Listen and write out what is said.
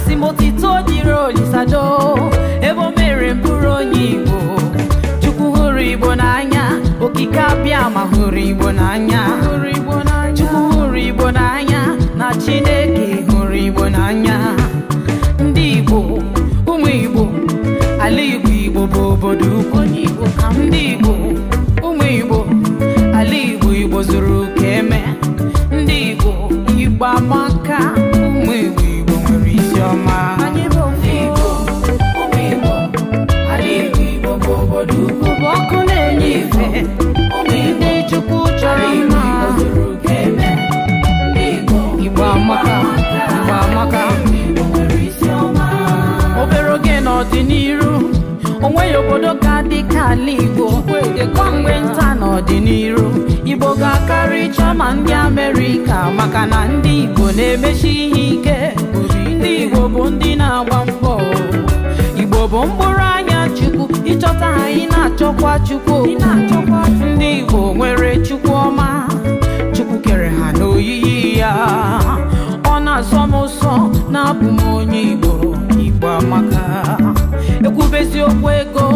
Asimotito diro lisado ebo mere mpuru onye Igbo Chukwu hụrụ Igbo n'anya okike abịa ma hụrụ Igbo n'anya Chukwu hụrụ Igbo n'anya na Chineke hụrụ Igbo n'anya ndị Igbo ụmụ Igbo ala Igbo Igbo bụ obodo ukwu ndị Igbo ụmụ Igbo ala Igbo Igbo zuru ka eme ndị Igbo Igbo amaka ụmụ Igbo Igbo nwere isi ọma ọkụ na-enye ife ndị Chukwu chọrọ mma Igbo amaka Igbo amaka obere oge n'ọdịnihu onweghị obodo ga-adị ka ala Igbo kwamgbe nta n'ọdịnihu Igbo ga-akarị chọma ndị Amerịka maka na ndị Igbo na-emechi ihe ike ndị Igbo bụ ndị na-agba mbọ Igbo bụ mkpụrụ anya Chukwu ịchọta ha ị na-achọkwa Chukwu ndị Igbo nwere Chukwu ọma Chukwu kere ha n'oyiyi ya ọ na-asọ m ụsọ na-abụ m onye Igbo Igbo amaka ekwubezi okwu ego